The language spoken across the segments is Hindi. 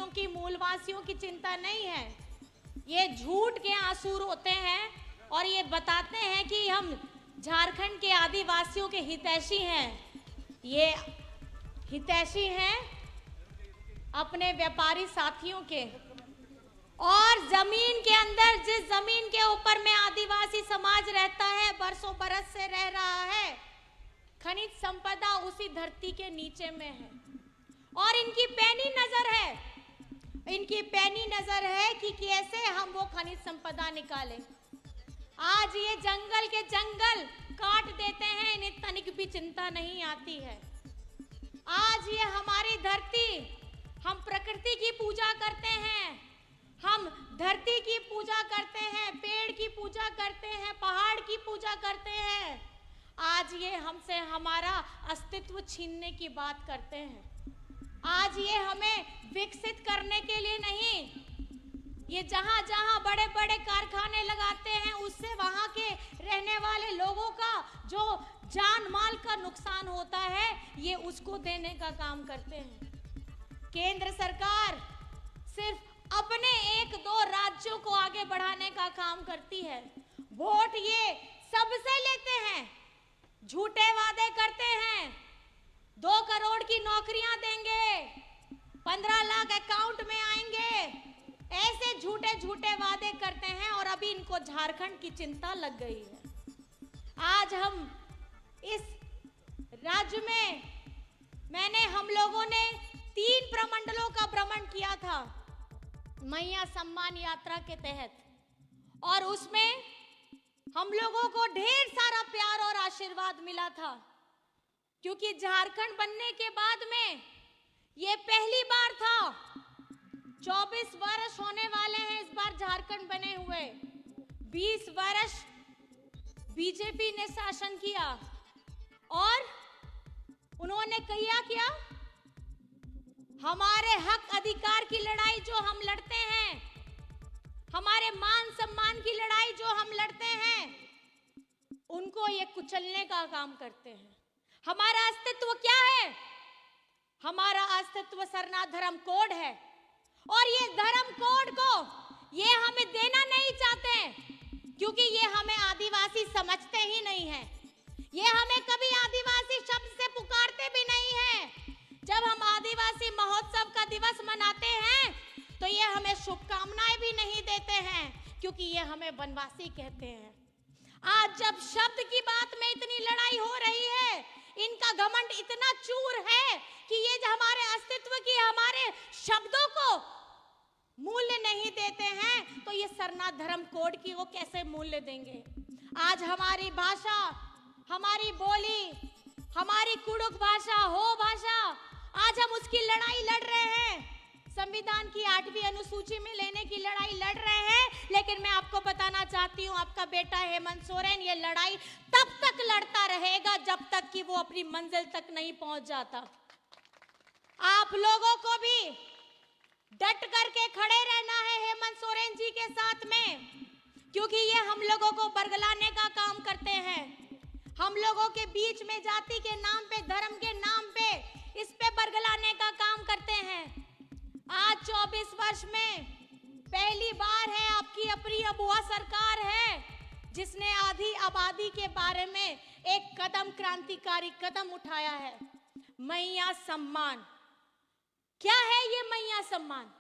आदिवासियों की, मूलवासियों की चिंता नहीं है। ये झूठ के आंसू रोते हैं और ये बताते हैं कि हम झारखंड के आदिवासियों के हितैषी हैं। ये हितैषी हैं अपने व्यापारी साथियों के, और जमीन के अंदर, जिस जमीन के ऊपर में आदिवासी समाज रहता है, बरसों बरस से रह रहा है, खनिज संपदा उसी धरती के नीचे में है। और इनकी पैनी नजर है, इनकी पैनी नजर है कि कैसे हम वो खनिज संपदा निकालें। आज ये जंगल के जंगल काट देते हैं, इन्हें तनिक भी चिंता नहीं आती है। आज ये हमारी धरती, हम प्रकृति की पूजा करते हैं, हम धरती की पूजा करते हैं, पेड़ की पूजा करते हैं, पहाड़ की पूजा करते हैं। आज ये हमसे हमारा अस्तित्व छीनने की बात करते हैं। आज ये हमें विकसित करने के लिए नहीं, ये जहां जहां बड़े बड़े कारखाने लगाते हैं, उससे वहां के रहने वाले लोगों का जो जान माल का नुकसान होता है, ये उसको देने का काम करते हैं। केंद्र सरकार सिर्फ अपने एक दो राज्यों को आगे बढ़ाने का काम करती है। वोट ये सबसे लेते हैं, झूठे वादे करते हैं, 2 करोड़ की नौकरियां देंगे, 15 लाख अकाउंट में आएंगे, ऐसे झूठे झूठे वादे करते हैं। और अभी इनको झारखंड की चिंता लग गई है। आज हम इस राज्य में हम लोगों ने 3 प्रमंडलों का भ्रमण किया था मैया सम्मान यात्रा के तहत, और उसमें हम लोगों को ढेर सारा प्यार और आशीर्वाद मिला था, क्योंकि झारखंड बनने के बाद में ये पहली बार था। 24 वर्ष होने वाले हैं इस बार झारखंड बने हुए। 20 वर्ष बीजेपी ने शासन किया और उन्होंने क्या हमारे हक अधिकार की लड़ाई जो हम लड़ते हैं, हमारे मान सम्मान की लड़ाई जो हम लड़ते हैं, उनको ये कुचलने का काम करते हैं। हमारा अस्तित्व क्या है? हमारा अस्तित्व सरना धर्म कोड है, और ये धर्म कोड को ये हमें देना नहीं चाहते, क्योंकि ये हमें आदिवासी समझते ही नहीं है। ये हमें कभी आदिवासी शब्द से पुकारते भी नहीं है। जब हम आदिवासी महोत्सव का दिवस मनाते हैं तो ये हमें शुभकामनाएं भी नहीं देते हैं, क्योंकि ये हमें वनवासी कहते हैं। आज जब शब्द की बात में इतनी लड़ाई हो रही है, इनका घमंड इतना चूर है कि ये हमारे अस्तित्व की, हमारे शब्दों को मूल्य नहीं देते हैं, तो ये सरना धर्म कोड की वो कैसे मूल्य देंगे? आज हमारी भाषा, हमारी बोली, हमारी कुड़ुक भाषा, हो भाषा, आज हम उसकी लड़ाई लड़ रहे हैं। संविधान की 8वीं अनुसूची में लेने की लड़ाई लड़ रहे हैं। लेकिन मैं आपको बताना चाहती हूँ, आपका बेटा हेमंत सोरेन ये लड़ाई तब तक लड़ता रहेगा जब तक कि वो अपनी मंजिल तक नहीं पहुंच जाता। आप लोगों को भी डट करके खड़े रहना है हेमंत सोरेन जी के साथ में, क्योंकि ये हम लोगों को बरगलाने का काम करते हैं। हम लोगों के बीच में जाति के नाम पे, धर्म के नाम पे, इस पे बरगलाने का काम करते हैं। आज 24 वर्ष में पहली बार है आपकी अपनी अबुआ सरकार है जिसने आधी आबादी के बारे में एक कदम, क्रांतिकारी कदम उठाया है। मैया सम्मान क्या है? ये मैया सम्मान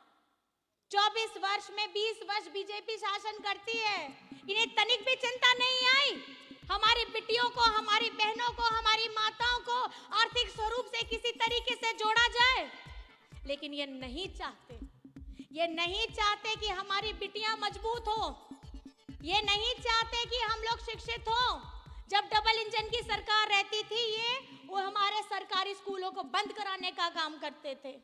24 वर्ष में 20 वर्ष बीजेपी शासन करती है, इन्हें तनिक भी चिंता नहीं आई हमारी बिटियों को, हमारी बहनों को, हमारी माताओं को आर्थिक स्वरूप से किसी तरीके से जोड़ा जाए। लेकिन ये नहीं चाहते, ये नहीं चाहते कि हमारी बिटियां मजबूत हो, ये नहीं चाहते कि हम लोग शिक्षित हो। जब डबल इंजन की सरकार रहती थी, वो हमारे सरकारी स्कूलों को बंद कराने का काम करते थे,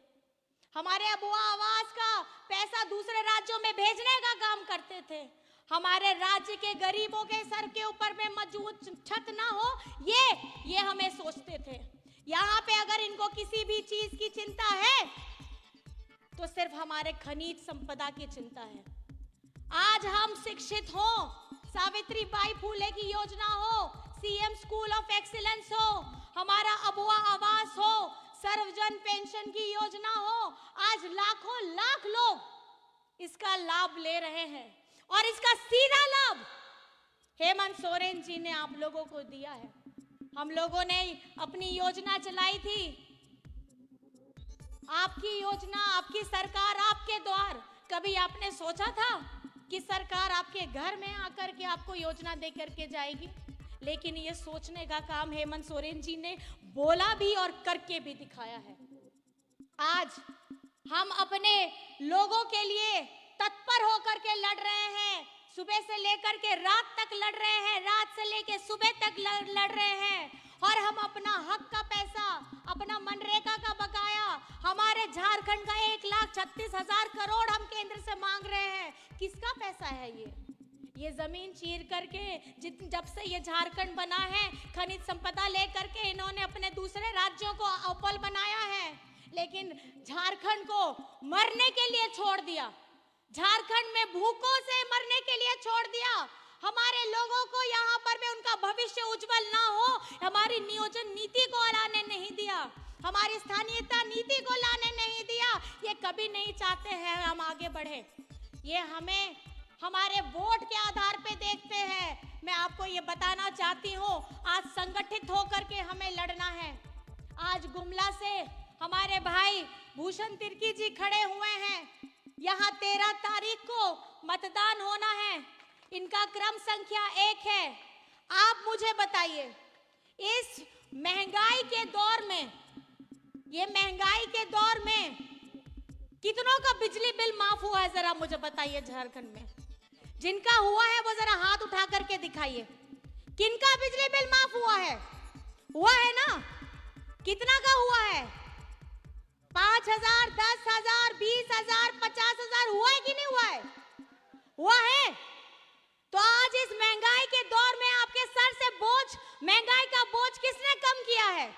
हमारे अबुआ आवास का पैसा दूसरे राज्यों में भेजने का काम करते थे, हमारे राज्य के गरीबों के सर के ऊपर में मजबूत छत ना हो, ये हमें सोचते थे। यहाँ पे अगर इनको किसी भी चीज की चिंता है तो सिर्फ हमारे खनिज संपदा की चिंता है। आज हम शिक्षित हो, सावित्रीबाई फुले की योजना हो, सीएम स्कूल ऑफ एक्सीलेंस हो, हमारा अबुआ आवास हो, सर्वजन पेंशन की योजना हो, आज लाखों लाख लोग इसका लाभ ले रहे हैं और इसका सीधा लाभ हेमंत सोरेन जी ने आप लोगों को दिया है। हम लोगों ने अपनी योजना चलाई थी, आपकी योजना, आपकी सरकार, आपके द्वार। कभी आपने सोचा था कि सरकार आपके घर में आकर के आपको योजना दे करके जाएगी? लेकिन ये सोचने का काम हेमंत सोरेन जी ने बोला भी और करके भी दिखाया है। आज हम अपने लोगों के लिए तत्पर होकर के लड़ रहे हैं, सुबह से लेकर के रात तक लड़ रहे हैं, रात से लेकर सुबह तक लड़ रहे हैं, और हम अपना हक का पैसा, अपना मनरेगा का बकाया, हमारे झारखंड का 1,36,000 करोड़ हम केंद्र से मांग रहे हैं। किसका पैसा है ये जमीन चीर करके जब से ये झारखंड बना है, खनिज संपदा लेकर के इन्होंने अपने दूसरे राज्यों को अव्वल बनाया है, लेकिन झारखंड को मरने के लिए छोड़ दिया, झारखंड में भूखों से मरने के लिए छोड़ दिया। हमारे लोगों को यहाँ पर भी उनका भविष्य उज्जवल ना हो, हमारी नियोजन नीति को लाने नहीं दिया, हमारी स्थानीयता नीति को लाने नहीं दिया। ये कभी नहीं चाहते हैं हम आगे बढ़े, ये हमें हमारे वोट के आधार पे देखते हैं। मैं आपको ये बताना चाहती हूँ, आज संगठित होकर के हमें लड़ना है। आज गुमला से हमारे भाई भूषण तिर्की जी खड़े हुए हैं, यहाँ 13 तारीख को मतदान होना है, इनका क्रम संख्या 1 है। आप मुझे बताइए, इस महंगाई के दौर में, ये महंगाई के दौर में कितनों का बिजली बिल माफ हुआ है? जरा मुझे बताइए झारखंड में, जिनका हुआ है वो जरा हाथ उठा करके दिखाइए। किनका बिजली बिल माफ हुआ है? हुआ है ना? कितना का हुआ है? 5,000, 10,000, 20,000, 50,000 हुआ है कि नहीं हुआ है? हुआ है। तो आज इस महंगाई के दौर में आपके सर से बोझ, महंगाई का बोझ किसने कम किया है?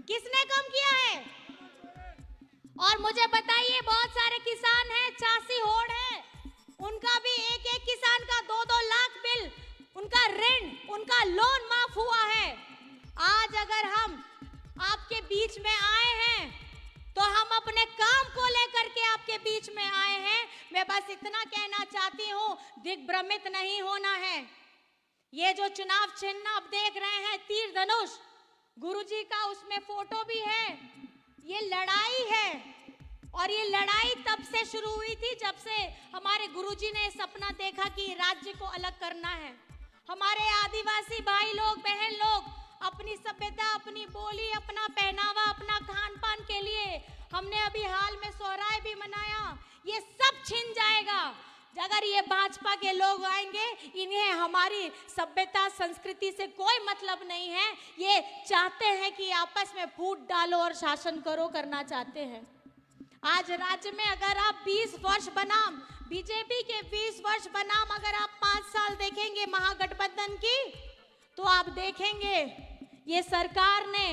किसने कम किया है? और मुझे बताइए, बहुत सारे किसान हैं, चासी होड़ है, उनका भी एक एक किसान का 2-2 लाख बिल, उनका ऋण, उनका लोन माफ हुआ है। आज अगर हम आपके बीच में आए हैं तो हम अपने काम को लेकर के आपके बीच में आए हैं। मैं बस इतना कहना चाहती हूँ, दिग्भ्रमित नहीं होना है। ये जो चुनाव चिन्ह आप देख रहे हैं, तीर धनुष, गुरुजी का उसमें फोटो भी है। ये लड़ाई है, और ये लड़ाई तब से शुरू हुई थी जब से हमारे गुरुजी ने सपना देखा कि राज्य को अलग करना है। हमारे आदिवासी भाई लोग, बहन लोग अपनी सभ्यता, अपनी बोली, अपना पहनावा, अपना खान पान के लिए हमने अभी हाल में सोहराय भी मनाया। ये सब छिन जाएगा अगर ये भाजपा के लोग आएंगे। इन्हें हमारी सभ्यता, संस्कृति से कोई मतलब नहीं है। ये चाहते हैं कि आपस में फूट डालो और शासन करो, करना चाहते हैं। आज राज्य में अगर आप 20 वर्ष बनाम बीजेपी के 20 वर्ष बनाम अगर आप 5 साल देखेंगे महागठबंधन की, तो आप देखेंगे ये सरकार ने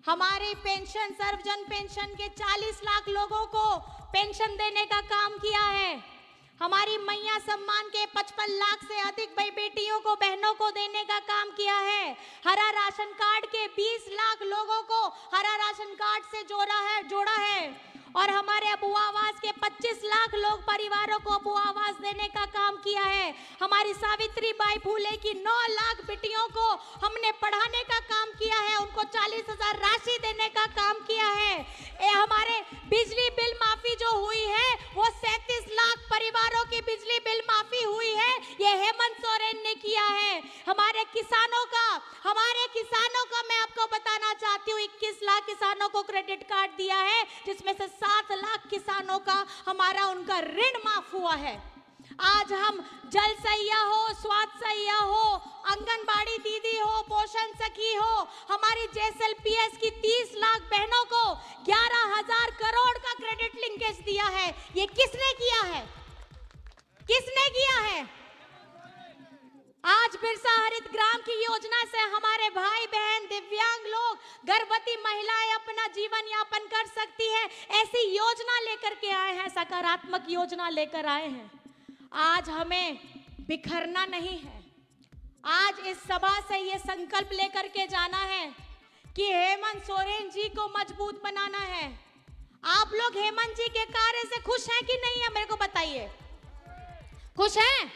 हमारी पेंशन, सर्वजन पेंशन के 40 लाख लोगों को पेंशन देने का काम किया है। हमारी मैया सम्मान के 55 लाख से अधिक भाई बेटियों को, बहनों को देने का काम किया है। हरा राशन कार्ड के 20 लाख लोगों को हरा राशन कार्ड से जोड़ा है। और हमारे अबू आवास के 25 लाख लोग परिवारों को अबू आवास देने का काम किया है। हमारी सावित्री बाई फुले की 9 लाख बेटियों को हमने पढ़ाने का काम किया है, उनको 40,000 राशि देने का काम किया है। हमारे बिजली बिल माफी जो हुई है, वो 37 लाख परिवारों की बिजली बिल माफी हुई है, ये हेमंत सोरेन ने किया है। हमारे किसानों का मैं आपको बताना चाहती हूँ, 21 लाख किसानों को क्रेडिट कार्ड दिया है, जिसमें से 7 लाख किसानों का उनका ऋण माफ हुआ है। आज हम जल सैया हो, स्वास्थ्य सैया हो, आंगनबाड़ी दीदी हो, पोषण सखी हो, हमारी JSLPS की 30 लाख बहनों को 11,000 करोड़ का क्रेडिट लिंकेज दिया है। ये किसने किया है? किसने किया है? आज बिरसा हरित ग्राम की योजना से हमारे भाई बहन, दिव्यांग लोग, गर्भवती महिलाएं अपना जीवन यापन कर सकती है। ऐसी योजना लेकर के आए हैं, सकारात्मक योजना लेकर आए हैं। आज हमें बिखरना नहीं है। आज इस सभा से ये संकल्प लेकर के जाना है कि हेमंत हेमंत सोरेन जी को मजबूत बनाना है। आप लोग हेमंत जी के कार्य से खुश हैं कि नहीं है, मेरे को बताइए। खुश हैं?